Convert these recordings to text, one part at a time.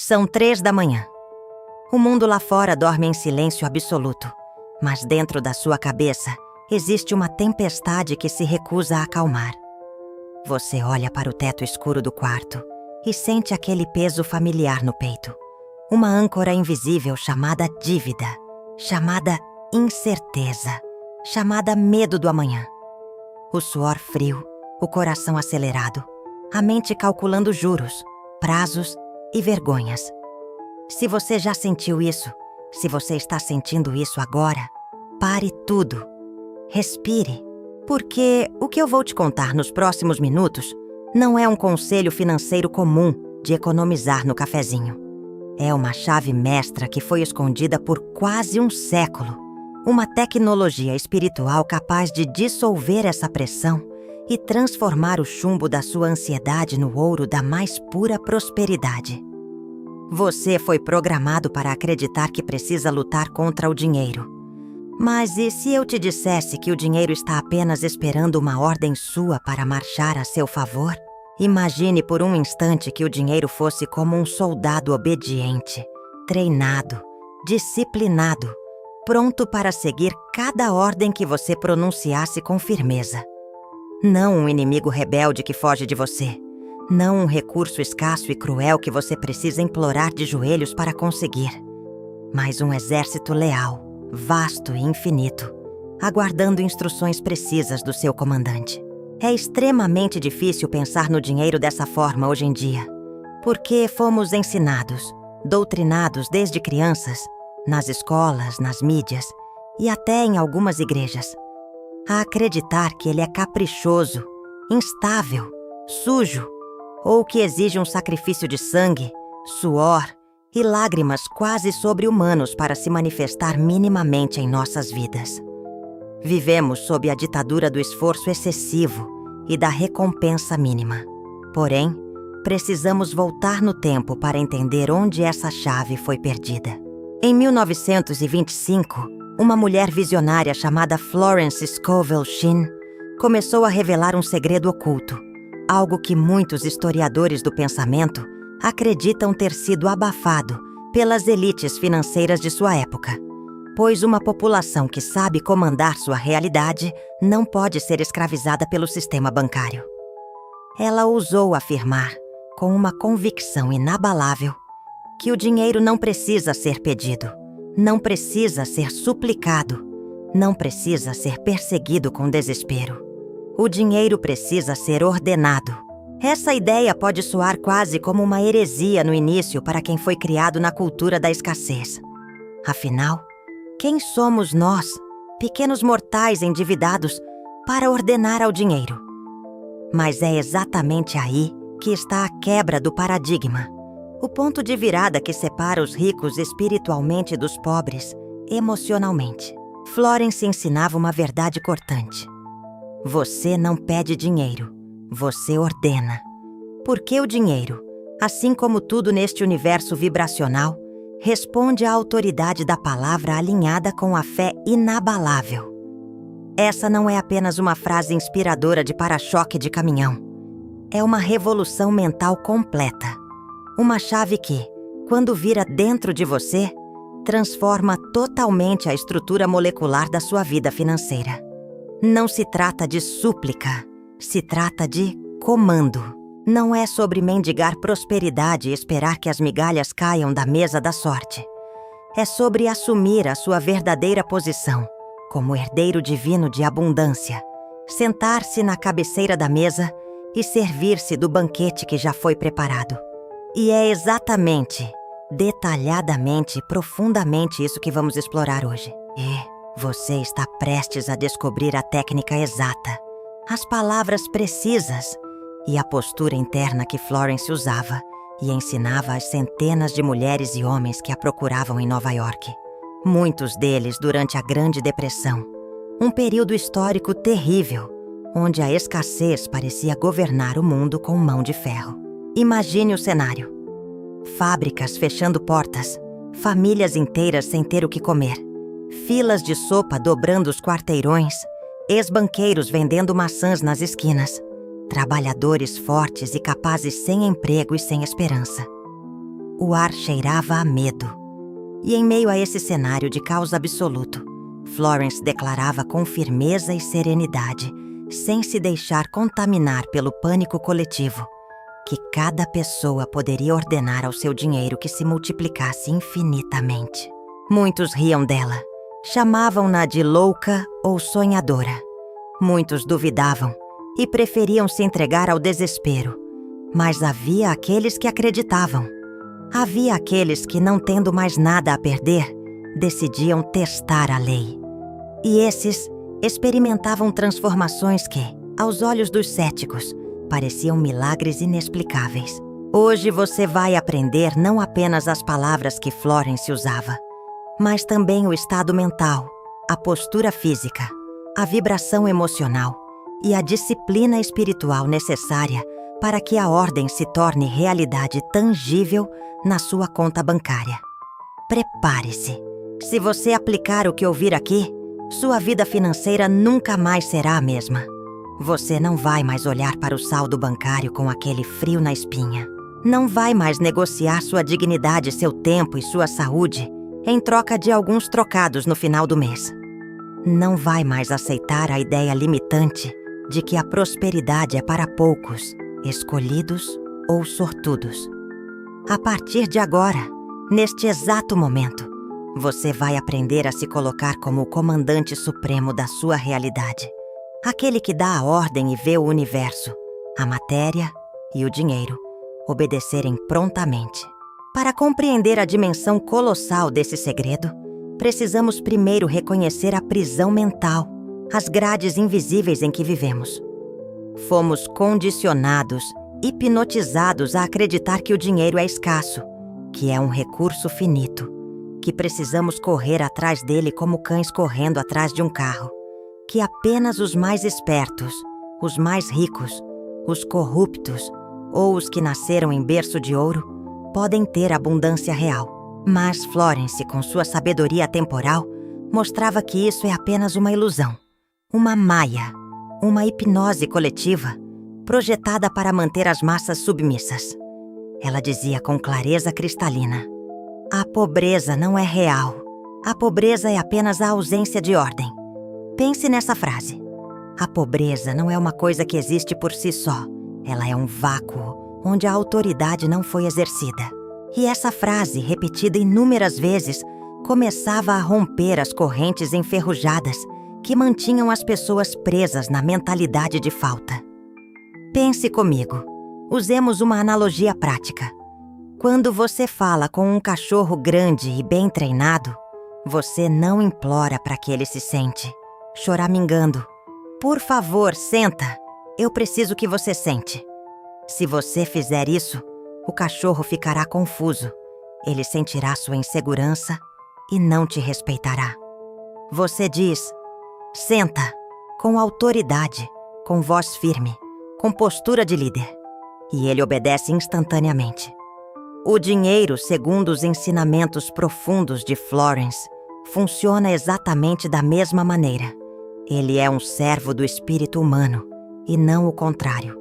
São 3 da manhã. O mundo lá fora dorme em silêncio absoluto, mas dentro da sua cabeça existe uma tempestade que se recusa a acalmar. Você olha para o teto escuro do quarto e sente aquele peso familiar no peito. Uma âncora invisível chamada dívida, chamada incerteza, chamada medo do amanhã. O suor frio, o coração acelerado, a mente calculando juros, prazos e vergonhas. Se você já sentiu isso, se você está sentindo isso agora, pare tudo. Respire, porque o que eu vou te contar nos próximos minutos não é um conselho financeiro comum de economizar no cafezinho. É uma chave mestra que foi escondida por quase um século. Uma tecnologia espiritual capaz de dissolver essa pressão e transformar o chumbo da sua ansiedade no ouro da mais pura prosperidade. Você foi programado para acreditar que precisa lutar contra o dinheiro. Mas e se eu te dissesse que o dinheiro está apenas esperando uma ordem sua para marchar a seu favor? Imagine por um instante que o dinheiro fosse como um soldado obediente, treinado, disciplinado, pronto para seguir cada ordem que você pronunciasse com firmeza. Não um inimigo rebelde que foge de você. Não um recurso escasso e cruel que você precisa implorar de joelhos para conseguir. Mas um exército leal, vasto e infinito, aguardando instruções precisas do seu comandante. É extremamente difícil pensar no dinheiro dessa forma hoje em dia, porque fomos ensinados, doutrinados desde crianças, nas escolas, nas mídias e até em algumas igrejas, a acreditar que ele é caprichoso, instável, sujo, ou que exige um sacrifício de sangue, suor e lágrimas quase sobre-humanos para se manifestar minimamente em nossas vidas. Vivemos sob a ditadura do esforço excessivo e da recompensa mínima. Porém, precisamos voltar no tempo para entender onde essa chave foi perdida. Em 1925, uma mulher visionária chamada Florence Scovel Shinn começou a revelar um segredo oculto, algo que muitos historiadores do pensamento acreditam ter sido abafado pelas elites financeiras de sua época, pois uma população que sabe comandar sua realidade não pode ser escravizada pelo sistema bancário. Ela ousou afirmar, com uma convicção inabalável, que o dinheiro não precisa ser pedido, não precisa ser suplicado, não precisa ser perseguido com desespero. O dinheiro precisa ser ordenado. Essa ideia pode soar quase como uma heresia no início para quem foi criado na cultura da escassez. Afinal, quem somos nós, pequenos mortais endividados, para ordenar ao dinheiro? Mas é exatamente aí que está a quebra do paradigma. O ponto de virada que separa os ricos espiritualmente dos pobres, emocionalmente. Florence ensinava uma verdade cortante. Você não pede dinheiro, você ordena. Porque o dinheiro, assim como tudo neste universo vibracional, responde à autoridade da palavra alinhada com a fé inabalável. Essa não é apenas uma frase inspiradora de para-choque de caminhão. É uma revolução mental completa. Uma chave que, quando vira dentro de você, transforma totalmente a estrutura molecular da sua vida financeira. Não se trata de súplica, se trata de comando. Não é sobre mendigar prosperidade e esperar que as migalhas caiam da mesa da sorte. É sobre assumir a sua verdadeira posição, como herdeiro divino de abundância, sentar-se na cabeceira da mesa e servir-se do banquete que já foi preparado. E é exatamente, detalhadamente e profundamente isso que vamos explorar hoje. E você está prestes a descobrir a técnica exata, as palavras precisas e a postura interna que Florence usava e ensinava às centenas de mulheres e homens que a procuravam em Nova York. Muitos deles durante a Grande Depressão, um período histórico terrível, onde a escassez parecia governar o mundo com mão de ferro. Imagine o cenário. Fábricas fechando portas, famílias inteiras sem ter o que comer, filas de sopa dobrando os quarteirões, ex-banqueiros vendendo maçãs nas esquinas, trabalhadores fortes e capazes sem emprego e sem esperança. O ar cheirava a medo. E em meio a esse cenário de caos absoluto, Florence declarava com firmeza e serenidade, sem se deixar contaminar pelo pânico coletivo, que cada pessoa poderia ordenar ao seu dinheiro que se multiplicasse infinitamente. Muitos riam dela, chamavam-na de louca ou sonhadora. Muitos duvidavam e preferiam se entregar ao desespero. Mas havia aqueles que acreditavam. Havia aqueles que, não tendo mais nada a perder, decidiam testar a lei. E esses experimentavam transformações que, aos olhos dos céticos, pareciam milagres inexplicáveis. Hoje você vai aprender não apenas as palavras que Florence usava, mas também o estado mental, a postura física, a vibração emocional e a disciplina espiritual necessária para que a ordem se torne realidade tangível na sua conta bancária. Prepare-se. Se você aplicar o que ouvir aqui, sua vida financeira nunca mais será a mesma. Você não vai mais olhar para o saldo bancário com aquele frio na espinha. Não vai mais negociar sua dignidade, seu tempo e sua saúde em troca de alguns trocados no final do mês. Não vai mais aceitar a ideia limitante de que a prosperidade é para poucos, escolhidos ou sortudos. A partir de agora, neste exato momento, você vai aprender a se colocar como o comandante supremo da sua realidade. Aquele que dá a ordem e vê o universo, a matéria e o dinheiro obedecerem prontamente. Para compreender a dimensão colossal desse segredo, precisamos primeiro reconhecer a prisão mental, as grades invisíveis em que vivemos. Fomos condicionados, hipnotizados a acreditar que o dinheiro é escasso, que é um recurso finito, que precisamos correr atrás dele como cães correndo atrás de um carro, que apenas os mais espertos, os mais ricos, os corruptos ou os que nasceram em berço de ouro podem ter abundância real. Mas Florence, com sua sabedoria temporal, mostrava que isso é apenas uma ilusão, uma maia, uma hipnose coletiva projetada para manter as massas submissas. Ela dizia com clareza cristalina: a pobreza não é real. A pobreza é apenas a ausência de ordem. Pense nessa frase. A pobreza não é uma coisa que existe por si só. Ela é um vácuo onde a autoridade não foi exercida. E essa frase, repetida inúmeras vezes, começava a romper as correntes enferrujadas que mantinham as pessoas presas na mentalidade de falta. Pense comigo. Usemos uma analogia prática. Quando você fala com um cachorro grande e bem treinado, você não implora para que ele se sente, choramingando. Por favor, senta. Eu preciso que você sente. Se você fizer isso, o cachorro ficará confuso. Ele sentirá sua insegurança e não te respeitará. Você diz: senta, com autoridade, com voz firme, com postura de líder. E ele obedece instantaneamente. O dinheiro, segundo os ensinamentos profundos de Florence, funciona exatamente da mesma maneira. Ele é um servo do espírito humano, e não o contrário.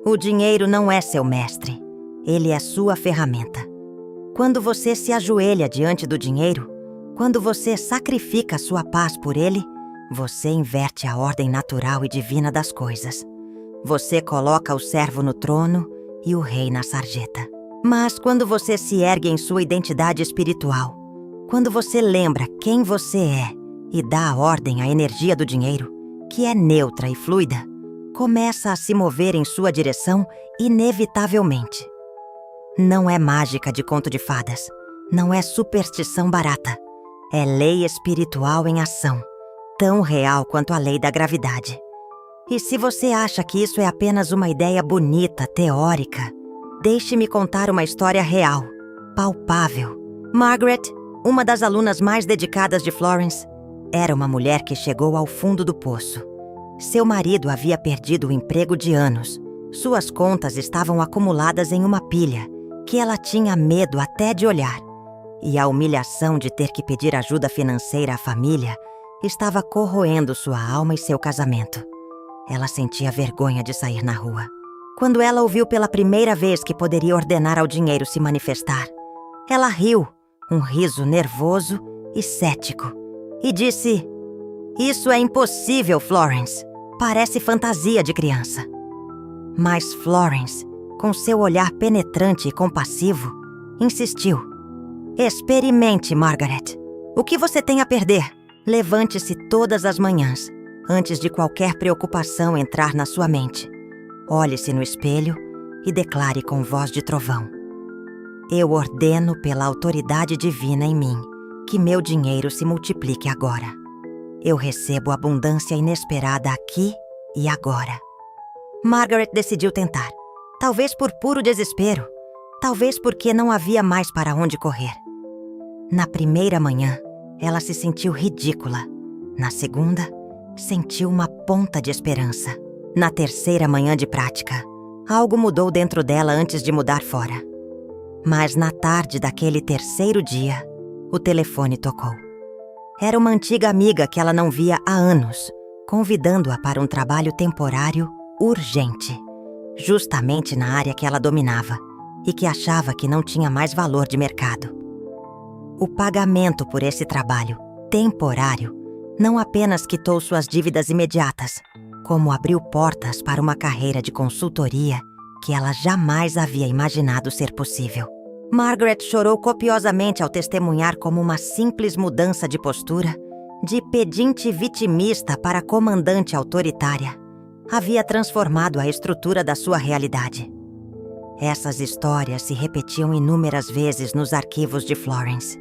O dinheiro não é seu mestre, ele é sua ferramenta. Quando você se ajoelha diante do dinheiro, quando você sacrifica sua paz por ele, você inverte a ordem natural e divina das coisas. Você coloca o servo no trono e o rei na sarjeta. Mas quando você se ergue em sua identidade espiritual, quando você lembra quem você é e dá a ordem à energia do dinheiro, que é neutra e fluida, começa a se mover em sua direção inevitavelmente. Não é mágica de conto de fadas, não é superstição barata, é lei espiritual em ação, tão real quanto a lei da gravidade. E se você acha que isso é apenas uma ideia bonita, teórica, deixe-me contar uma história real, palpável. Margaret, uma das alunas mais dedicadas de Florence, era uma mulher que chegou ao fundo do poço. Seu marido havia perdido o emprego de anos. Suas contas estavam acumuladas em uma pilha que ela tinha medo até de olhar. E a humilhação de ter que pedir ajuda financeira à família estava corroendo sua alma e seu casamento. Ela sentia vergonha de sair na rua. Quando ela ouviu pela primeira vez que poderia ordenar ao dinheiro se manifestar, Ela riu, um riso nervoso e cético, e disse: "Isso é impossível, Florence. Parece fantasia de criança." Mas Florence, com seu olhar penetrante e compassivo, insistiu: "Experimente, Margaret. O que você tem a perder? Levante-se todas as manhãs, antes de qualquer preocupação entrar na sua mente. Olhe-se no espelho e declare com voz de trovão: eu ordeno pela autoridade divina em mim que meu dinheiro se multiplique agora. Eu recebo abundância inesperada aqui e agora." Margaret decidiu tentar, talvez por puro desespero, talvez porque não havia mais para onde correr. Na primeira manhã, ela se sentiu ridícula. Na segunda, sentiu uma ponta de esperança. Na terceira manhã de prática, algo mudou dentro dela antes de mudar fora. Mas na tarde daquele terceiro dia, o telefone tocou. Era uma antiga amiga que ela não via há anos, convidando-a para um trabalho temporário urgente, justamente na área que ela dominava e que achava que não tinha mais valor de mercado. O pagamento por esse trabalho temporário não apenas quitou suas dívidas imediatas, como abriu portas para uma carreira de consultoria que ela jamais havia imaginado ser possível. Margaret chorou copiosamente ao testemunhar como uma simples mudança de postura, de pedinte vitimista para comandante autoritária, havia transformado a estrutura da sua realidade. Essas histórias se repetiam inúmeras vezes nos arquivos de Florence.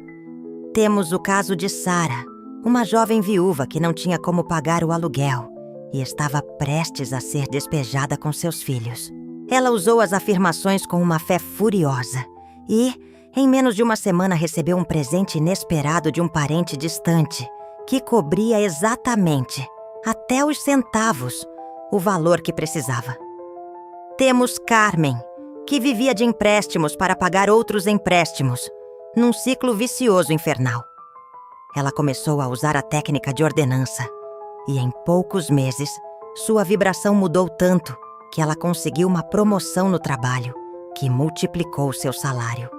Temos o caso de Sarah, uma jovem viúva que não tinha como pagar o aluguel e estava prestes a ser despejada com seus filhos. Ela usou as afirmações com uma fé furiosa e, em menos de uma semana, recebeu um presente inesperado de um parente distante que cobria exatamente, até os centavos, o valor que precisava. Temos Carmen, que vivia de empréstimos para pagar outros empréstimos, num ciclo vicioso infernal. Ela começou a usar a técnica de ordenança e, em poucos meses, sua vibração mudou tanto que ela conseguiu uma promoção no trabalho que multiplicou seu salário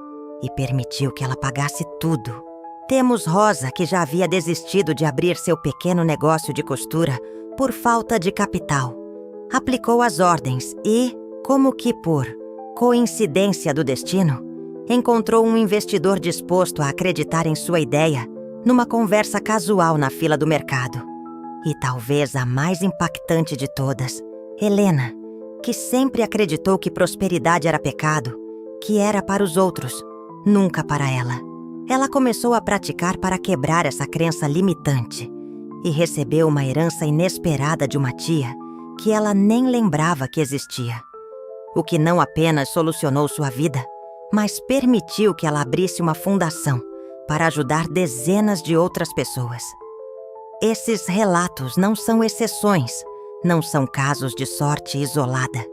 e permitiu que ela pagasse tudo. Temos Rosa, que já havia desistido de abrir seu pequeno negócio de costura por falta de capital. Aplicou as ordens e, como que por coincidência do destino, encontrou um investidor disposto a acreditar em sua ideia numa conversa casual na fila do mercado. E talvez a mais impactante de todas, Helena, que sempre acreditou que prosperidade era pecado, que era para os outros, nunca para ela. Ela começou a praticar para quebrar essa crença limitante e recebeu uma herança inesperada de uma tia que ela nem lembrava que existia. O que não apenas solucionou sua vida, mas permitiu que ela abrisse uma fundação para ajudar dezenas de outras pessoas. Esses relatos não são exceções, não são casos de sorte isolada.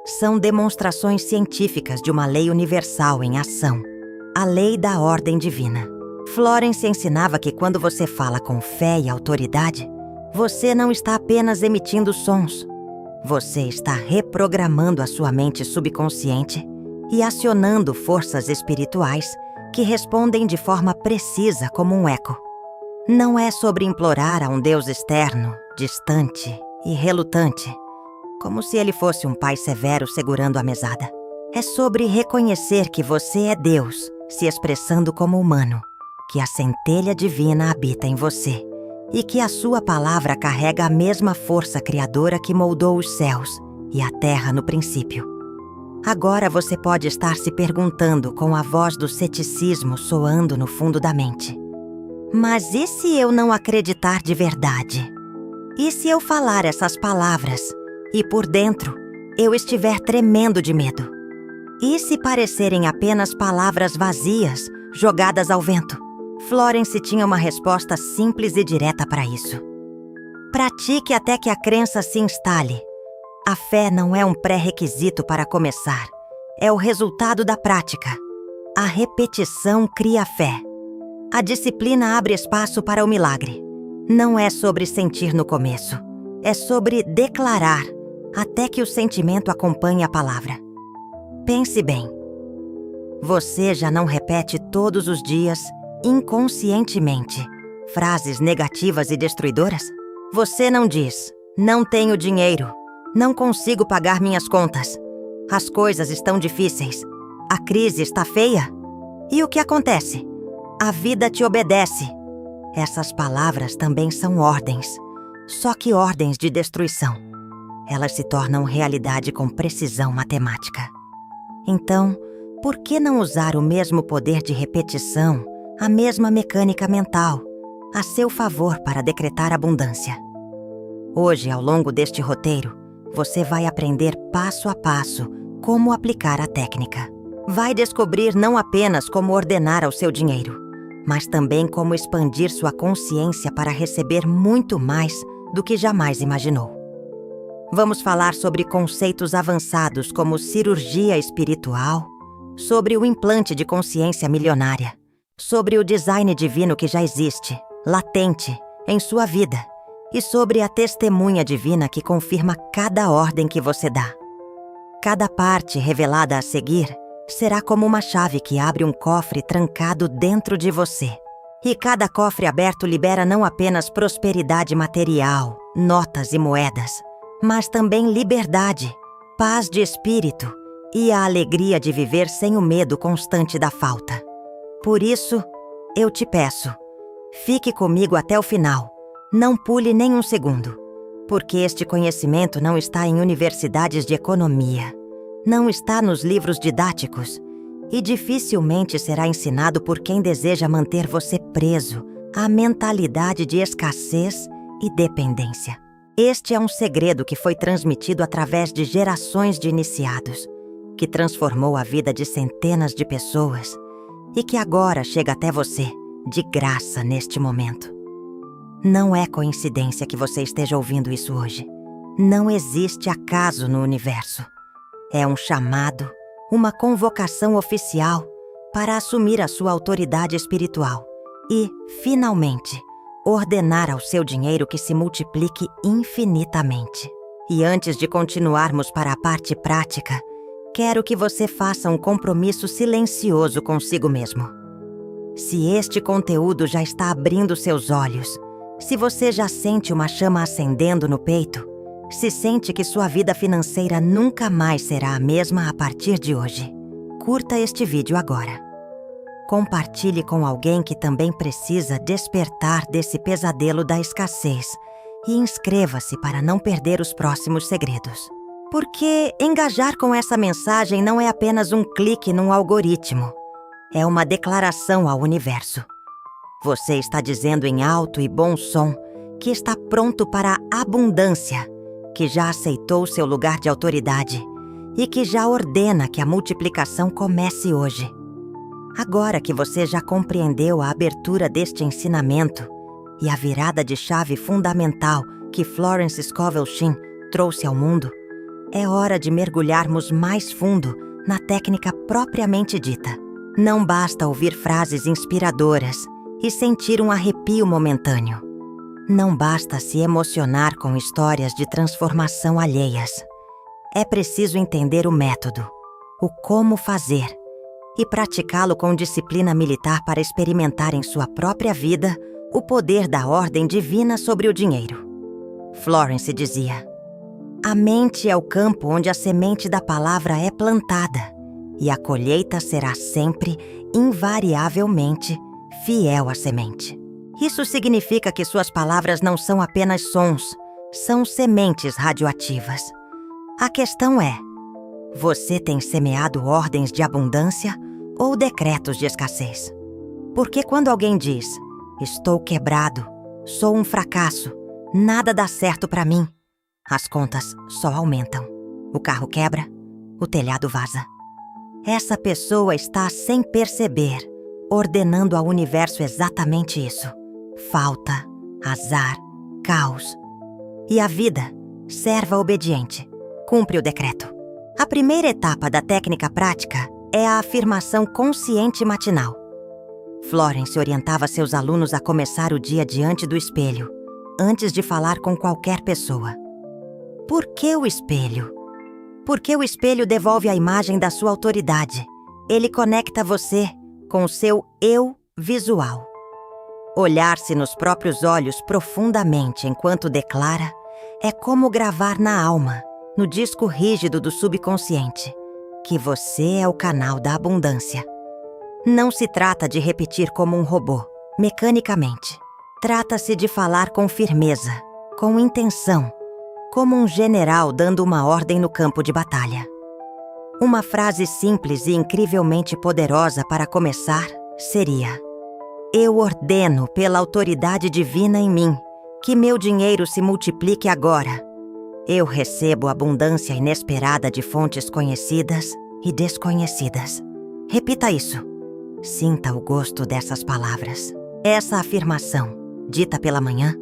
São demonstrações científicas de uma lei universal em ação, a lei da ordem divina. Florence ensinava que quando você fala com fé e autoridade, você não está apenas emitindo sons. Você está reprogramando a sua mente subconsciente e acionando forças espirituais que respondem de forma precisa como um eco. Não é sobre implorar a um Deus externo, distante e relutante, como se ele fosse um pai severo segurando a mesada. É sobre reconhecer que você é Deus, se expressando como humano, que a centelha divina habita em você e que a sua palavra carrega a mesma força criadora que moldou os céus e a terra no princípio. Agora você pode estar se perguntando com a voz do ceticismo soando no fundo da mente: mas e se eu não acreditar de verdade? E se eu falar essas palavras e por dentro eu estiver tremendo de medo? E se parecerem apenas palavras vazias, jogadas ao vento? Florence tinha uma resposta simples e direta para isso. Pratique até que a crença se instale. A fé não é um pré-requisito para começar. É o resultado da prática. A repetição cria fé. A disciplina abre espaço para o milagre. Não é sobre sentir no começo. É sobre declarar até que o sentimento acompanhe a palavra. Pense bem. Você já não repete todos os dias, inconscientemente, frases negativas e destruidoras? Você não diz: não tenho dinheiro, não consigo pagar minhas contas, as coisas estão difíceis, a crise está feia? E o que acontece? A vida te obedece. Essas palavras também são ordens, só que ordens de destruição. Elas se tornam realidade com precisão matemática. Então, por que não usar o mesmo poder de repetição, a mesma mecânica mental, a seu favor para decretar abundância? Hoje, ao longo deste roteiro, você vai aprender passo a passo como aplicar a técnica. Vai descobrir não apenas como ordenar ao seu dinheiro, mas também como expandir sua consciência para receber muito mais do que jamais imaginou. Vamos falar sobre conceitos avançados como cirurgia espiritual, sobre o implante de consciência milionária, sobre o design divino que já existe, latente, em sua vida, e sobre a testemunha divina que confirma cada ordem que você dá. Cada parte revelada a seguir será como uma chave que abre um cofre trancado dentro de você. E cada cofre aberto libera não apenas prosperidade material, notas e moedas, mas também liberdade, paz de espírito e a alegria de viver sem o medo constante da falta. Por isso, eu te peço, fique comigo até o final. Não pule nem um segundo, porque este conhecimento não está em universidades de economia, não está nos livros didáticos e dificilmente será ensinado por quem deseja manter você preso à mentalidade de escassez e dependência. Este é um segredo que foi transmitido através de gerações de iniciados, que transformou a vida de centenas de pessoas e que agora chega até você, de graça neste momento. Não é coincidência que você esteja ouvindo isso hoje. Não existe acaso no universo. É um chamado, uma convocação oficial para assumir a sua autoridade espiritual e, finalmente, ordenar ao seu dinheiro que se multiplique infinitamente. E antes de continuarmos para a parte prática, quero que você faça um compromisso silencioso consigo mesmo. Se este conteúdo já está abrindo seus olhos, se você já sente uma chama acendendo no peito, se sente que sua vida financeira nunca mais será a mesma a partir de hoje, curta este vídeo agora. Compartilhe com alguém que também precisa despertar desse pesadelo da escassez e inscreva-se para não perder os próximos segredos. Porque engajar com essa mensagem não é apenas um clique num algoritmo, é uma declaração ao universo. Você está dizendo em alto e bom som que está pronto para a abundância, que já aceitou seu lugar de autoridade e que já ordena que a multiplicação comece hoje. Agora que você já compreendeu a abertura deste ensinamento e a virada de chave fundamental que Florence Scovel Shinn trouxe ao mundo, é hora de mergulharmos mais fundo na técnica propriamente dita. Não basta ouvir frases inspiradoras e sentir um arrepio momentâneo. Não basta se emocionar com histórias de transformação alheias. É preciso entender o método, o como fazer, e praticá-lo com disciplina militar para experimentar em sua própria vida o poder da ordem divina sobre o dinheiro. Florence dizia: a mente é o campo onde a semente da palavra é plantada, e a colheita será sempre, invariavelmente, fiel à semente. Isso significa que suas palavras não são apenas sons, são sementes radioativas. A questão é: você tem semeado ordens de abundância ou decretos de escassez? Porque quando alguém diz: estou quebrado, sou um fracasso, nada dá certo para mim, as contas só aumentam, o carro quebra, o telhado vaza. Essa pessoa está, sem perceber, ordenando ao universo exatamente isso: falta, azar, caos. E a vida, serva obediente, cumpre o decreto. A primeira etapa da técnica prática é a afirmação consciente matinal. Florence orientava seus alunos a começar o dia diante do espelho, antes de falar com qualquer pessoa. Por que o espelho? Porque o espelho devolve a imagem da sua autoridade Ele conecta você com o seu eu visual. Olhar-se nos próprios olhos profundamente enquanto declara é como gravar na alma, no disco rígido do subconsciente, que você é o canal da abundância. Não se trata de repetir como um robô, mecanicamente. Trata-se de falar com firmeza, com intenção, como um general dando uma ordem no campo de batalha. Uma frase simples e incrivelmente poderosa para começar seria: eu ordeno pela autoridade divina em mim que meu dinheiro se multiplique agora. Eu recebo abundância inesperada de fontes conhecidas e desconhecidas. Repita isso. Sinta o gosto dessas palavras. Essa afirmação, dita pela manhã,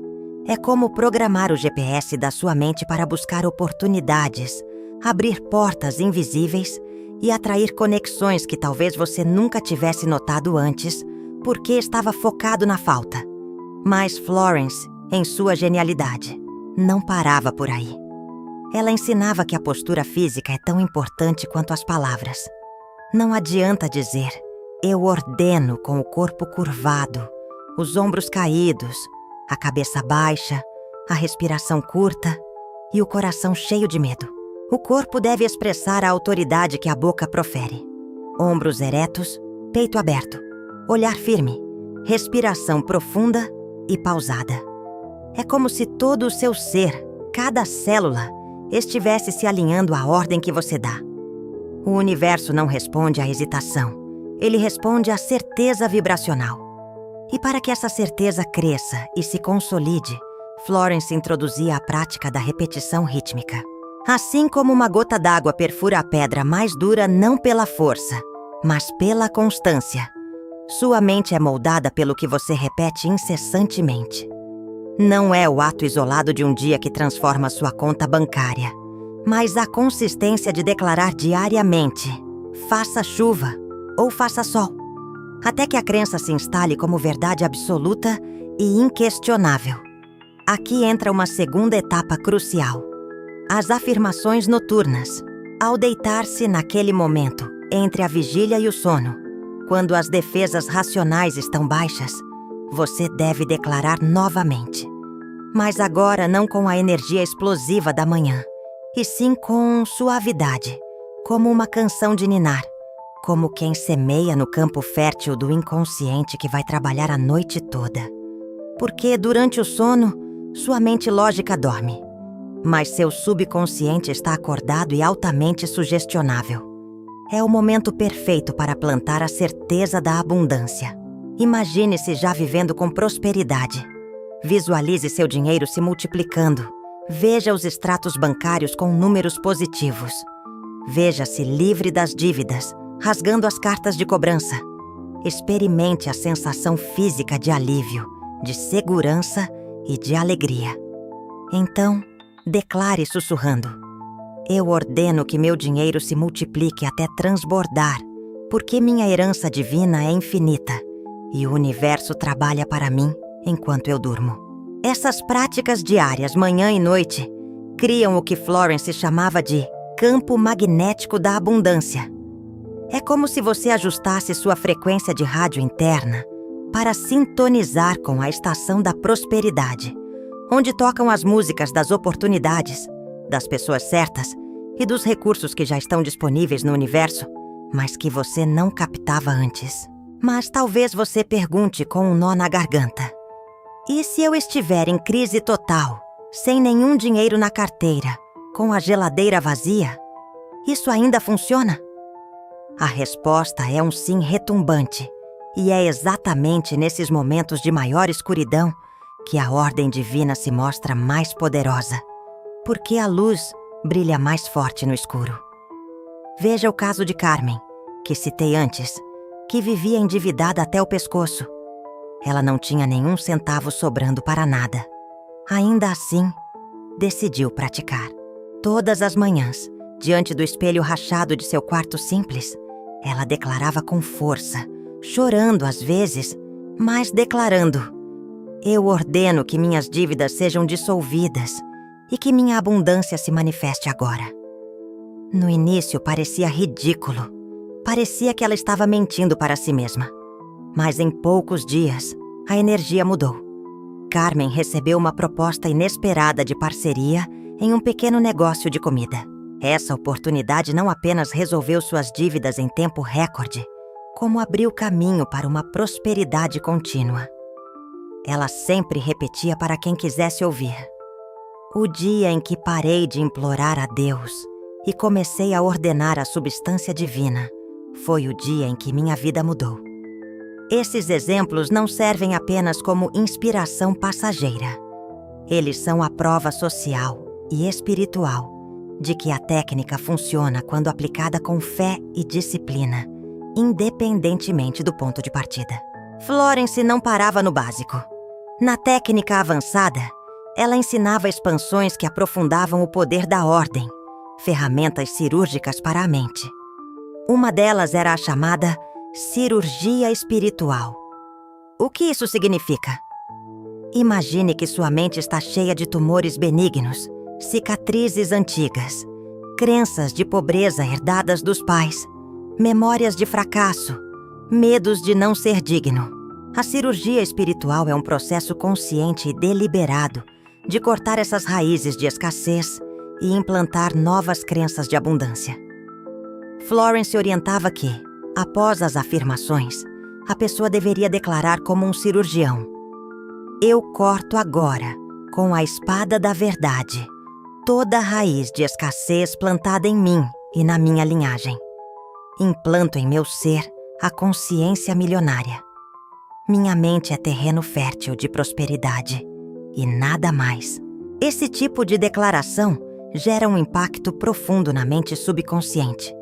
é como programar o GPS da sua mente para buscar oportunidades, abrir portas invisíveis e atrair conexões que talvez você nunca tivesse notado antes, porque estava focado na falta. Mas Florence, em sua genialidade, não parava por aí. Ela ensinava que a postura física é tão importante quanto as palavras. Não adianta dizer, eu ordeno com o corpo curvado, os ombros caídos, a cabeça baixa, a respiração curta e o coração cheio de medo. O corpo deve expressar a autoridade que a boca profere. Ombros eretos, peito aberto, olhar firme, respiração profunda e pausada. É como se todo o seu ser, cada célula, estivesse se alinhando à ordem que você dá. O universo não responde à hesitação, ele responde à certeza vibracional. E para que essa certeza cresça e se consolide, Florence introduzia a prática da repetição rítmica. Assim como uma gota d'água perfura a pedra mais dura não pela força, mas pela constância, sua mente é moldada pelo que você repete incessantemente. Não é o ato isolado de um dia que transforma sua conta bancária, mas a consistência de declarar diariamente, faça chuva ou faça sol, até que a crença se instale como verdade absoluta e inquestionável. Aqui entra uma segunda etapa crucial: as afirmações noturnas. Ao deitar-se naquele momento, entre a vigília e o sono, quando as defesas racionais estão baixas, você deve declarar novamente. Mas agora não com a energia explosiva da manhã, e sim com suavidade, como uma canção de ninar, como quem semeia no campo fértil do inconsciente que vai trabalhar a noite toda. Porque durante o sono, sua mente lógica dorme, mas seu subconsciente está acordado e altamente sugestionável. É o momento perfeito para plantar a certeza da abundância. Imagine-se já vivendo com prosperidade. Visualize seu dinheiro se multiplicando. Veja os extratos bancários com números positivos. Veja-se livre das dívidas, rasgando as cartas de cobrança. Experimente a sensação física de alívio, de segurança e de alegria. Então, declare sussurrando: eu ordeno que meu dinheiro se multiplique até transbordar, porque minha herança divina é infinita e o universo trabalha para mim enquanto eu durmo. Essas práticas diárias, manhã e noite, criam o que Florence chamava de campo magnético da abundância. É como se você ajustasse sua frequência de rádio interna para sintonizar com a estação da prosperidade, onde tocam as músicas das oportunidades, das pessoas certas e dos recursos que já estão disponíveis no universo, mas que você não captava antes. Mas talvez você pergunte com um nó na garganta: e se eu estiver em crise total, sem nenhum dinheiro na carteira, com a geladeira vazia? Isso ainda funciona? A resposta é um sim retumbante, e é exatamente nesses momentos de maior escuridão que a ordem divina se mostra mais poderosa, porque a luz brilha mais forte no escuro. Veja o caso de Carmen, que citei antes, que vivia endividada até o pescoço. Ela não tinha nenhum centavo sobrando para nada. Ainda assim, decidiu praticar. Todas as manhãs, diante do espelho rachado de seu quarto simples, ela declarava com força, chorando às vezes, mas declarando: eu ordeno que minhas dívidas sejam dissolvidas e que minha abundância se manifeste agora. No início parecia ridículo. Parecia que ela estava mentindo para si mesma. Mas em poucos dias, a energia mudou. Carmen recebeu uma proposta inesperada de parceria em um pequeno negócio de comida. Essa oportunidade não apenas resolveu suas dívidas em tempo recorde, como abriu caminho para uma prosperidade contínua. Ela sempre repetia para quem quisesse ouvir: o dia em que parei de implorar a Deus e comecei a ordenar a substância divina foi o dia em que minha vida mudou. Esses exemplos não servem apenas como inspiração passageira. Eles são a prova social e espiritual de que a técnica funciona quando aplicada com fé e disciplina, independentemente do ponto de partida. Florence não parava no básico. Na técnica avançada, ela ensinava expansões que aprofundavam o poder da ordem, ferramentas cirúrgicas para a mente. Uma delas era a chamada cirurgia espiritual. O que isso significa? Imagine que sua mente está cheia de tumores benignos, cicatrizes antigas, crenças de pobreza herdadas dos pais, memórias de fracasso, medos de não ser digno. A cirurgia espiritual é um processo consciente e deliberado de cortar essas raízes de escassez e implantar novas crenças de abundância. Florence orientava que, após as afirmações, a pessoa deveria declarar como um cirurgião: eu corto agora, com a espada da verdade, toda raiz de escassez plantada em mim e na minha linhagem. Implanto em meu ser a consciência milionária. Minha mente é terreno fértil de prosperidade e nada mais. Esse tipo de declaração gera um impacto profundo na mente subconsciente,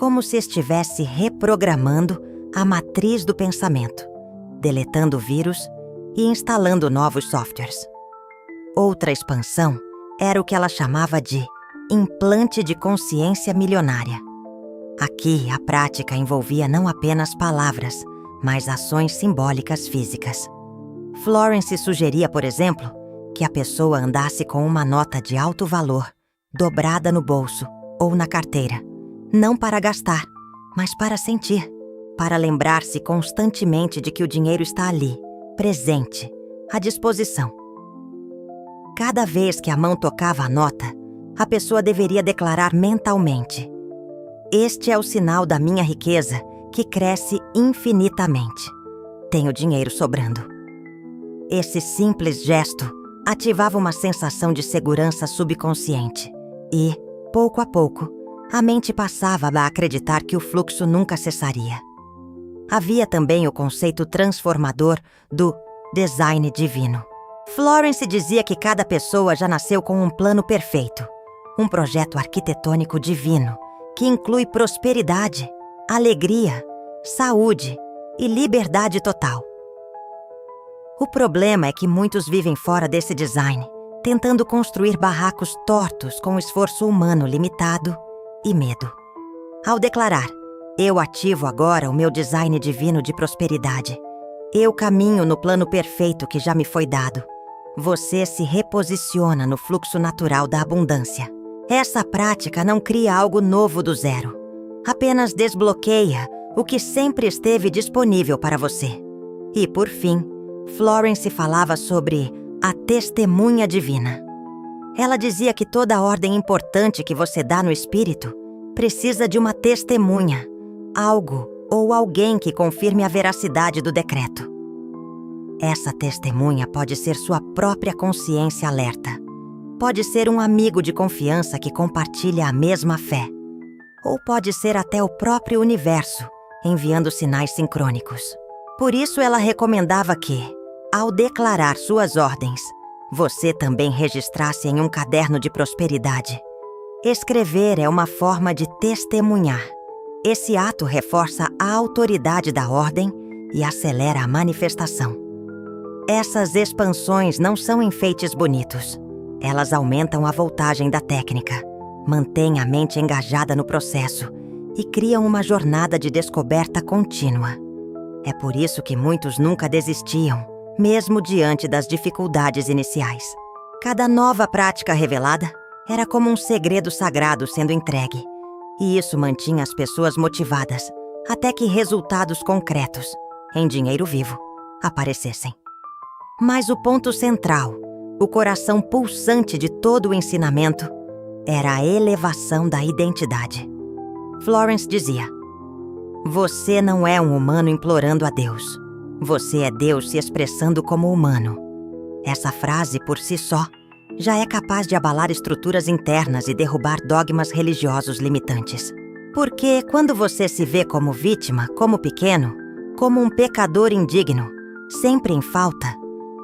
como se estivesse reprogramando a matriz do pensamento, deletando vírus e instalando novos softwares. Outra expansão era o que ela chamava de implante de consciência milionária. Aqui, a prática envolvia não apenas palavras, mas ações simbólicas físicas. Florence sugeria, por exemplo, que a pessoa andasse com uma nota de alto valor, dobrada no bolso ou na carteira, não para gastar, mas para sentir, para lembrar-se constantemente de que o dinheiro está ali, presente, à disposição. Cada vez que a mão tocava a nota, a pessoa deveria declarar mentalmente: este é o sinal da minha riqueza que cresce infinitamente. Tenho dinheiro sobrando. Esse simples gesto ativava uma sensação de segurança subconsciente e, pouco a pouco, a mente passava a acreditar que o fluxo nunca cessaria. Havia também o conceito transformador do design divino. Florence dizia que cada pessoa já nasceu com um plano perfeito, um projeto arquitetônico divino que inclui prosperidade, alegria, saúde e liberdade total. O problema é que muitos vivem fora desse design, tentando construir barracos tortos com esforço humano limitado e medo. Ao declarar: eu ativo agora o meu design divino de prosperidade, eu caminho no plano perfeito que já me foi dado, você se reposiciona no fluxo natural da abundância. Essa prática não cria algo novo do zero, apenas desbloqueia o que sempre esteve disponível para você. E, por fim, Florence falava sobre a testemunha divina. Ela dizia que toda ordem importante que você dá no espírito precisa de uma testemunha, algo ou alguém que confirme a veracidade do decreto. Essa testemunha pode ser sua própria consciência alerta. Pode ser um amigo de confiança que compartilha a mesma fé. Ou pode ser até o próprio universo, enviando sinais sincrônicos. Por isso ela recomendava que, ao declarar suas ordens, você também registrasse em um caderno de prosperidade. Escrever é uma forma de testemunhar. Esse ato reforça a autoridade da ordem e acelera a manifestação. Essas expansões não são enfeites bonitos. Elas aumentam a voltagem da técnica, mantêm a mente engajada no processo e criam uma jornada de descoberta contínua. É por isso que muitos nunca desistiam, mesmo diante das dificuldades iniciais. Cada nova prática revelada era como um segredo sagrado sendo entregue, e isso mantinha as pessoas motivadas, até que resultados concretos, em dinheiro vivo, aparecessem. Mas o ponto central, o coração pulsante de todo o ensinamento, era a elevação da identidade. Florence dizia: "Você não é um humano implorando a Deus. Você é Deus se expressando como humano." Essa frase, por si só, já é capaz de abalar estruturas internas e derrubar dogmas religiosos limitantes. Porque quando você se vê como vítima, como pequeno, como um pecador indigno, sempre em falta,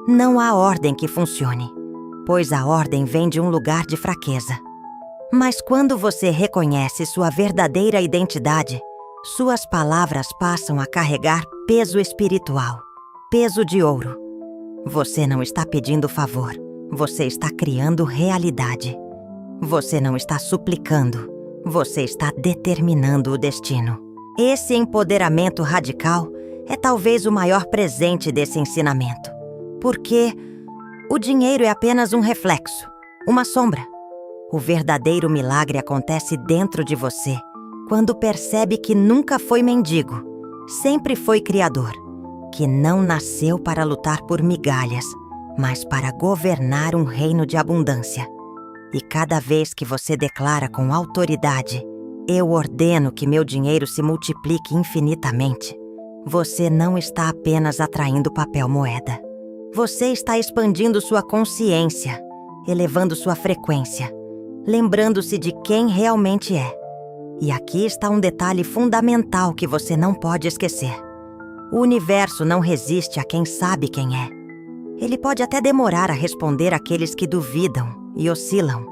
não há ordem que funcione, pois a ordem vem de um lugar de fraqueza. Mas quando você reconhece sua verdadeira identidade, suas palavras passam a carregar peso espiritual, peso de ouro. Você não está pedindo favor, você está criando realidade. Você não está suplicando, você está determinando o destino. Esse empoderamento radical é talvez o maior presente desse ensinamento. Porque o dinheiro é apenas um reflexo, uma sombra. O verdadeiro milagre acontece dentro de você, quando percebe que nunca foi mendigo, sempre foi criador, que não nasceu para lutar por migalhas, mas para governar um reino de abundância. E cada vez que você declara com autoridade: "Eu ordeno que meu dinheiro se multiplique infinitamente", você não está apenas atraindo papel moeda. Você está expandindo sua consciência, elevando sua frequência, lembrando-se de quem realmente é. E aqui está um detalhe fundamental que você não pode esquecer. O universo não resiste a quem sabe quem é. Ele pode até demorar a responder àqueles que duvidam e oscilam.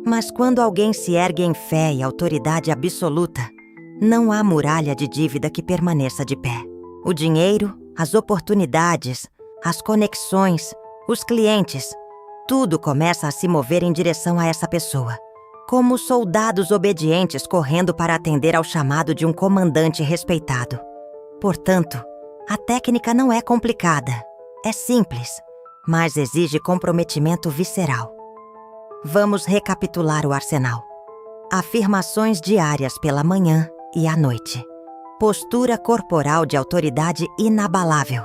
Mas quando alguém se ergue em fé e autoridade absoluta, não há muralha de dívida que permaneça de pé. O dinheiro, as oportunidades, as conexões, os clientes, tudo começa a se mover em direção a essa pessoa, como soldados obedientes correndo para atender ao chamado de um comandante respeitado. Portanto, a técnica não é complicada, é simples, mas exige comprometimento visceral. Vamos recapitular o arsenal. Afirmações diárias pela manhã e à noite. Postura corporal de autoridade inabalável.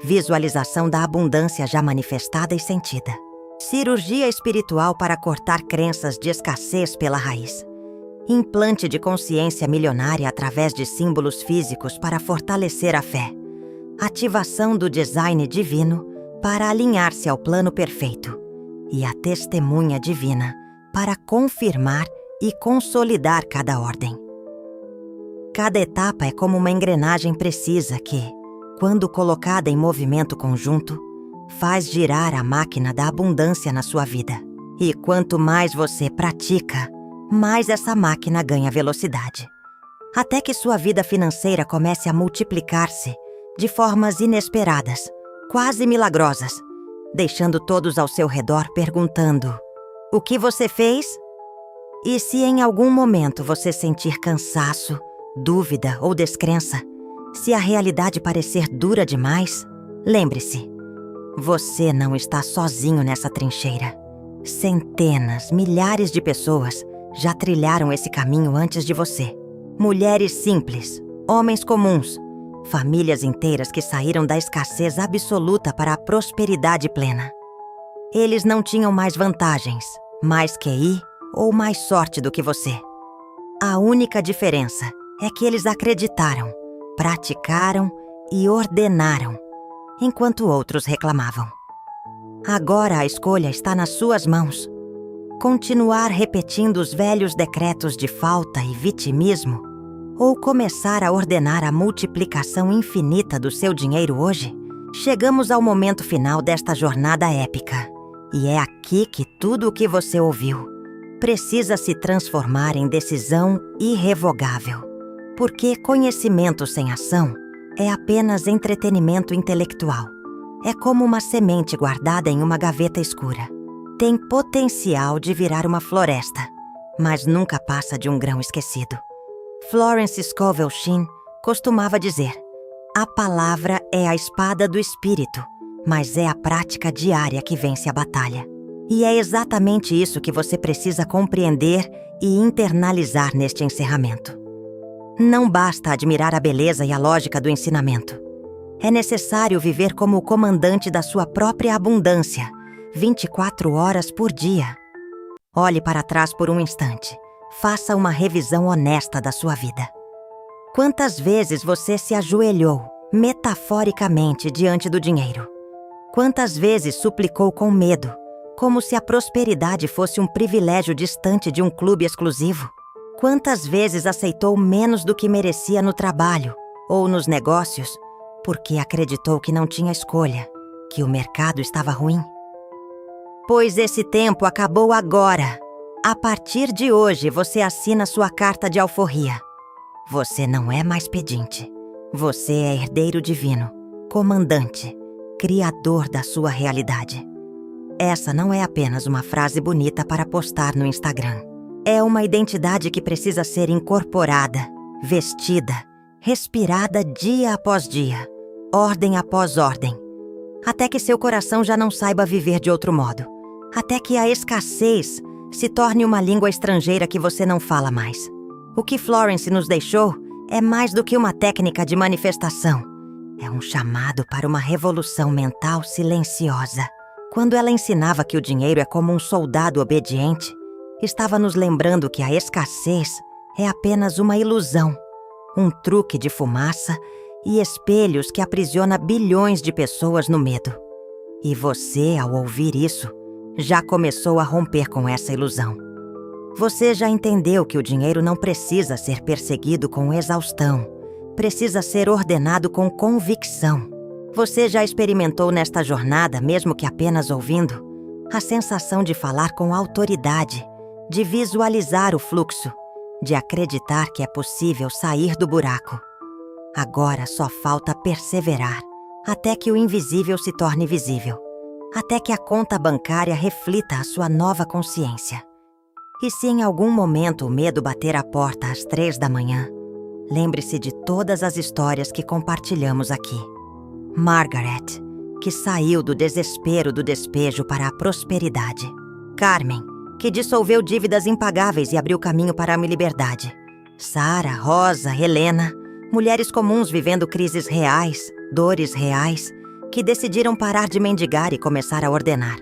Visualização da abundância já manifestada e sentida. Cirurgia espiritual para cortar crenças de escassez pela raiz. Implante de consciência milionária através de símbolos físicos para fortalecer a fé. Ativação do design divino para alinhar-se ao plano perfeito. E a testemunha divina para confirmar e consolidar cada ordem. Cada etapa é como uma engrenagem precisa que, quando colocada em movimento conjunto, faz girar a máquina da abundância na sua vida. E quanto mais você pratica, mais essa máquina ganha velocidade. Até que sua vida financeira comece a multiplicar-se de formas inesperadas, quase milagrosas, deixando todos ao seu redor perguntando: "O que você fez?" E se em algum momento você sentir cansaço, dúvida ou descrença, se a realidade parecer dura demais, lembre-se, você não está sozinho nessa trincheira. Centenas, milhares de pessoas já trilharam esse caminho antes de você. Mulheres simples, homens comuns, famílias inteiras que saíram da escassez absoluta para a prosperidade plena. Eles não tinham mais vantagens, mais QI ou mais sorte do que você. A única diferença é que eles acreditaram, praticaram e ordenaram, enquanto outros reclamavam. Agora a escolha está nas suas mãos. Continuar repetindo os velhos decretos de falta e vitimismo, ou começar a ordenar a multiplicação infinita do seu dinheiro hoje? Chegamos ao momento final desta jornada épica. E é aqui que tudo o que você ouviu precisa se transformar em decisão irrevogável. Porque conhecimento sem ação é apenas entretenimento intelectual. É como uma semente guardada em uma gaveta escura. Tem potencial de virar uma floresta, mas nunca passa de um grão esquecido. Florence Scovel Shinn costumava dizer: "A palavra é a espada do espírito, mas é a prática diária que vence a batalha." E é exatamente isso que você precisa compreender e internalizar neste encerramento. Não basta admirar a beleza e a lógica do ensinamento. É necessário viver como o comandante da sua própria abundância, 24 horas por dia. Olhe para trás por um instante. Faça uma revisão honesta da sua vida. Quantas vezes você se ajoelhou, metaforicamente, diante do dinheiro? Quantas vezes suplicou com medo, como se a prosperidade fosse um privilégio distante de um clube exclusivo? Quantas vezes aceitou menos do que merecia no trabalho ou nos negócios, porque acreditou que não tinha escolha, que o mercado estava ruim? Pois esse tempo acabou agora. A partir de hoje, você assina sua carta de alforria. Você não é mais pedinte. Você é herdeiro divino, comandante, criador da sua realidade. Essa não é apenas uma frase bonita para postar no Instagram. É uma identidade que precisa ser incorporada, vestida, respirada dia após dia, ordem após ordem, até que seu coração já não saiba viver de outro modo, até que a escassez se torne uma língua estrangeira que você não fala mais. O que Florence nos deixou é mais do que uma técnica de manifestação. É um chamado para uma revolução mental silenciosa. Quando ela ensinava que o dinheiro é como um soldado obediente, estava nos lembrando que a escassez é apenas uma ilusão, um truque de fumaça e espelhos que aprisiona bilhões de pessoas no medo. E você, ao ouvir isso, já começou a romper com essa ilusão. Você já entendeu que o dinheiro não precisa ser perseguido com exaustão, precisa ser ordenado com convicção. Você já experimentou nesta jornada, mesmo que apenas ouvindo, a sensação de falar com autoridade, de visualizar o fluxo, de acreditar que é possível sair do buraco. Agora só falta perseverar, até que o invisível se torne visível, até que a conta bancária reflita a sua nova consciência. E se em algum momento o medo bater a porta às 3 da manhã, lembre-se de todas as histórias que compartilhamos aqui. Margaret, que saiu do desespero do despejo para a prosperidade. Carmen, que dissolveu dívidas impagáveis e abriu caminho para a liberdade. Sara, Rosa, Helena, mulheres comuns vivendo crises reais, dores reais, que decidiram parar de mendigar e começar a ordenar.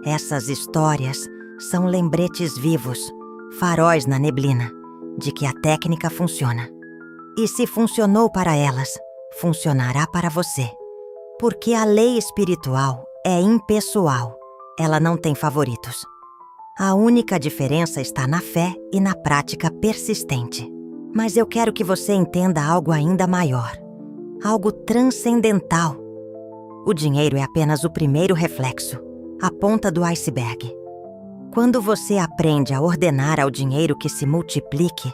Essas histórias são lembretes vivos, faróis na neblina, de que a técnica funciona. E se funcionou para elas, funcionará para você. Porque a lei espiritual é impessoal, ela não tem favoritos. A única diferença está na fé e na prática persistente. Mas eu quero que você entenda algo ainda maior, algo transcendental. O dinheiro é apenas o primeiro reflexo, a ponta do iceberg. Quando você aprende a ordenar ao dinheiro que se multiplique,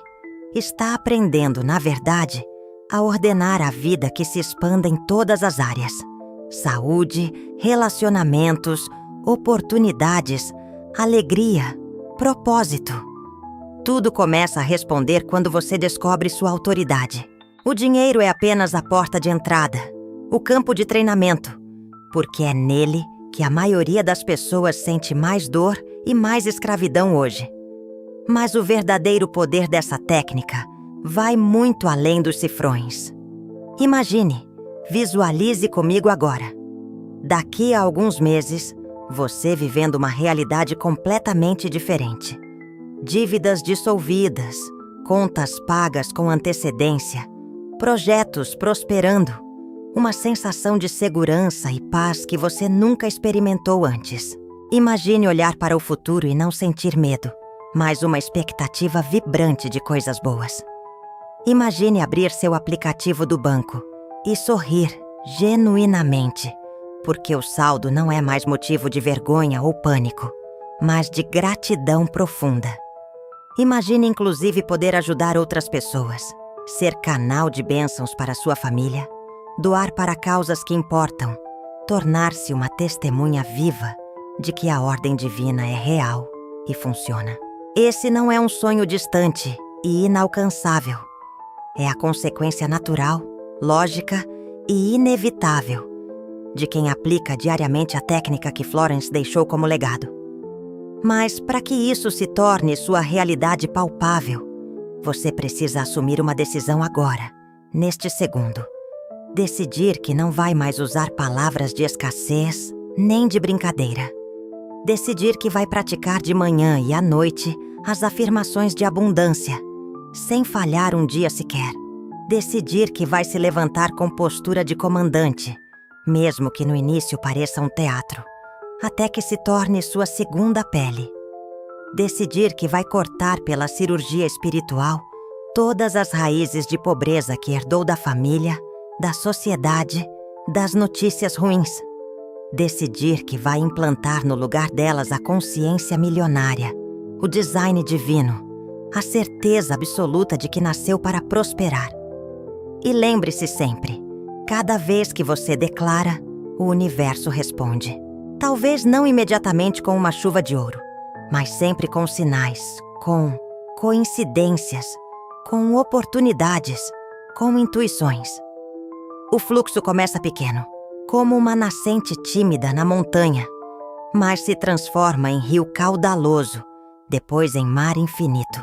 está aprendendo, na verdade, a ordenar a vida que se expanda em todas as áreas. Saúde, relacionamentos, oportunidades, alegria, propósito. Tudo começa a responder quando você descobre sua autoridade. O dinheiro é apenas a porta de entrada, o campo de treinamento, porque é nele que a maioria das pessoas sente mais dor e mais escravidão hoje. Mas o verdadeiro poder dessa técnica vai muito além dos cifrões. Imagine, visualize comigo agora. Daqui a alguns meses, você vivendo uma realidade completamente diferente. Dívidas dissolvidas, contas pagas com antecedência, projetos prosperando, uma sensação de segurança e paz que você nunca experimentou antes. Imagine olhar para o futuro e não sentir medo, mas uma expectativa vibrante de coisas boas. Imagine abrir seu aplicativo do banco e sorrir genuinamente, porque o saldo não é mais motivo de vergonha ou pânico, mas de gratidão profunda. Imagine inclusive poder ajudar outras pessoas, ser canal de bênçãos para sua família, doar para causas que importam, tornar-se uma testemunha viva de que a ordem divina é real e funciona. Esse não é um sonho distante e inalcançável. É a consequência natural, lógica e inevitável de quem aplica diariamente a técnica que Florence deixou como legado. Mas para que isso se torne sua realidade palpável, Você precisa assumir uma decisão agora, neste segundo. Decidir que não vai mais usar palavras de escassez, nem de brincadeira. Decidir que vai praticar de manhã e à noite as afirmações de abundância, sem falhar um dia sequer. Decidir que vai se levantar com postura de comandante, mesmo que no início pareça um teatro, até que se torne sua segunda pele. Decidir que vai cortar pela cirurgia espiritual todas as raízes de pobreza que herdou da família, da sociedade, das notícias ruins. Decidir que vai implantar no lugar delas a consciência milionária, o design divino, a certeza absoluta de que nasceu para prosperar. E lembre-se sempre, cada vez que você declara, o universo responde. Talvez não imediatamente com uma chuva de ouro, mas sempre com sinais, com coincidências, com oportunidades, com intuições. O fluxo começa pequeno, como uma nascente tímida na montanha, mas se transforma em rio caudaloso, depois em mar infinito.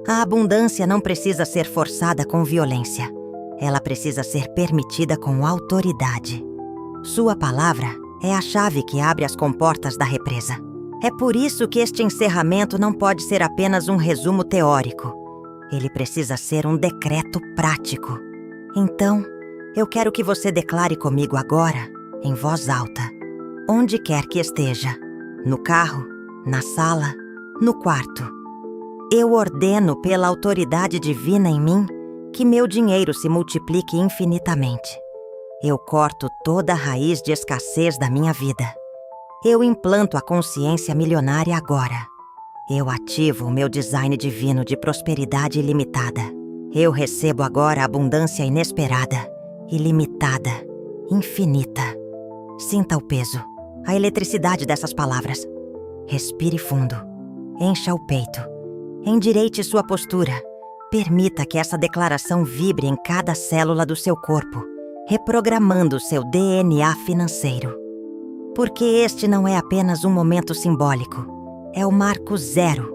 A abundância não precisa ser forçada com violência. Ela precisa ser permitida com autoridade. Sua palavra é a chave que abre as comportas da represa. É por isso que este encerramento não pode ser apenas um resumo teórico. Ele precisa ser um decreto prático. Então, eu quero que você declare comigo agora, em voz alta, onde quer que esteja, no carro, na sala, no quarto. Eu ordeno pela autoridade divina em mim que meu dinheiro se multiplique infinitamente. Eu corto toda a raiz de escassez da minha vida. Eu implanto a consciência milionária agora. Eu ativo o meu design divino de prosperidade ilimitada. Eu recebo agora a abundância inesperada, ilimitada, infinita. Sinta o peso, a eletricidade dessas palavras. Respire fundo. Encha o peito. Endireite sua postura. Permita que essa declaração vibre em cada célula do seu corpo, reprogramando seu DNA financeiro. Porque este não é apenas um momento simbólico, é o marco zero,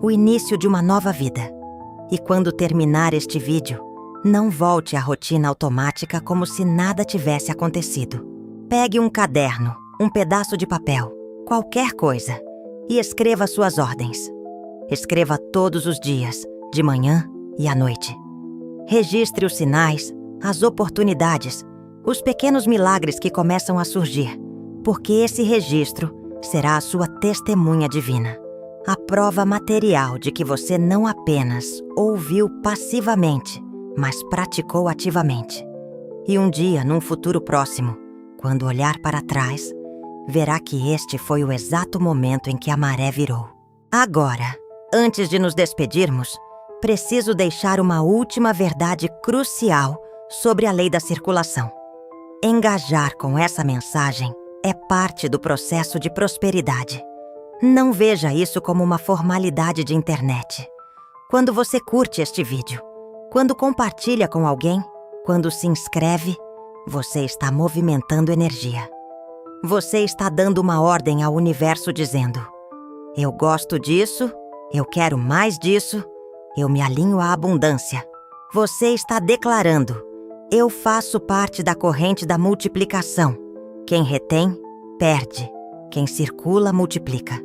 o início de uma nova vida. E quando terminar este vídeo, não volte à rotina automática como se nada tivesse acontecido. Pegue um caderno, um pedaço de papel, qualquer coisa, e escreva suas ordens. Escreva todos os dias, de manhã e à noite. Registre os sinais, as oportunidades, os pequenos milagres que começam a surgir, porque esse registro será a sua testemunha divina, a prova material de que você não apenas ouviu passivamente, mas praticou ativamente. E um dia, num futuro próximo, quando olhar para trás, verá que este foi o exato momento em que a maré virou. Agora, antes de nos despedirmos, preciso deixar uma última verdade crucial sobre a lei da circulação. Engajar com essa mensagem é parte do processo de prosperidade. Não veja isso como uma formalidade de internet. Quando você curte este vídeo, quando compartilha com alguém, quando se inscreve, você está movimentando energia. Você está dando uma ordem ao universo dizendo: eu gosto disso, eu quero mais disso, eu me alinho à abundância. Você está declarando: eu faço parte da corrente da multiplicação. Quem retém, perde. Quem circula, multiplica.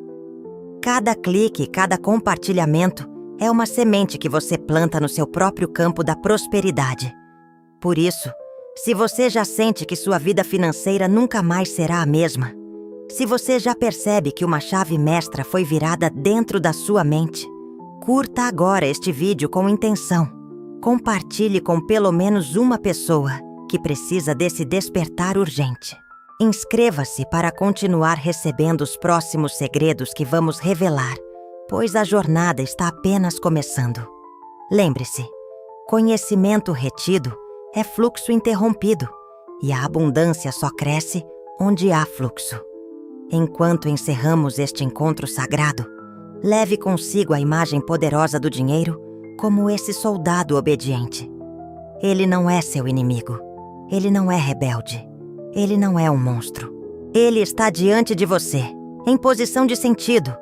Cada clique, cada compartilhamento é uma semente que você planta no seu próprio campo da prosperidade. Por isso, se você já sente que sua vida financeira nunca mais será a mesma, se você já percebe que uma chave mestra foi virada dentro da sua mente, curta agora este vídeo com intenção. Compartilhe com pelo menos uma pessoa que precisa desse despertar urgente. Inscreva-se para continuar recebendo os próximos segredos que vamos revelar, pois a jornada está apenas começando. Lembre-se, conhecimento retido é fluxo interrompido, e a abundância só cresce onde há fluxo. Enquanto encerramos este encontro sagrado, leve consigo a imagem poderosa do dinheiro como esse soldado obediente. Ele não é seu inimigo. Ele não é rebelde. Ele não é um monstro. Ele está diante de você, em posição de sentido,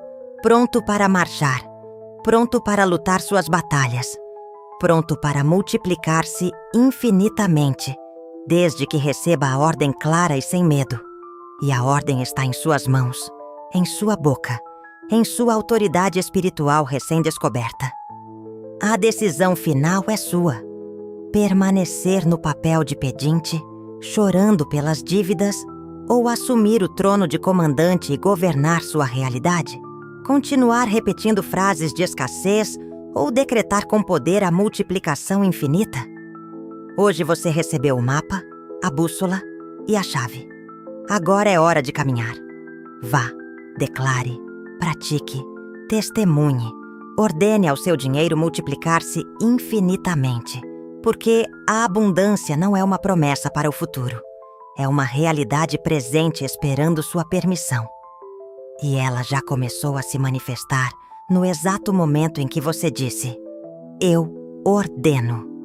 pronto para marchar, pronto para lutar suas batalhas, pronto para multiplicar-se infinitamente, desde que receba a ordem clara e sem medo. E a ordem está em suas mãos, em sua boca, em sua autoridade espiritual recém-descoberta. A decisão final é sua. Permanecer no papel de pedinte, chorando pelas dívidas, ou assumir o trono de comandante e governar sua realidade? Continuar repetindo frases de escassez ou decretar com poder a multiplicação infinita? Hoje você recebeu o mapa, a bússola e a chave. Agora é hora de caminhar. Vá, declare, pratique, testemunhe, ordene ao seu dinheiro multiplicar-se infinitamente, porque a abundância não é uma promessa para o futuro. É uma realidade presente esperando sua permissão. E ela já começou a se manifestar no exato momento em que você disse: eu ordeno.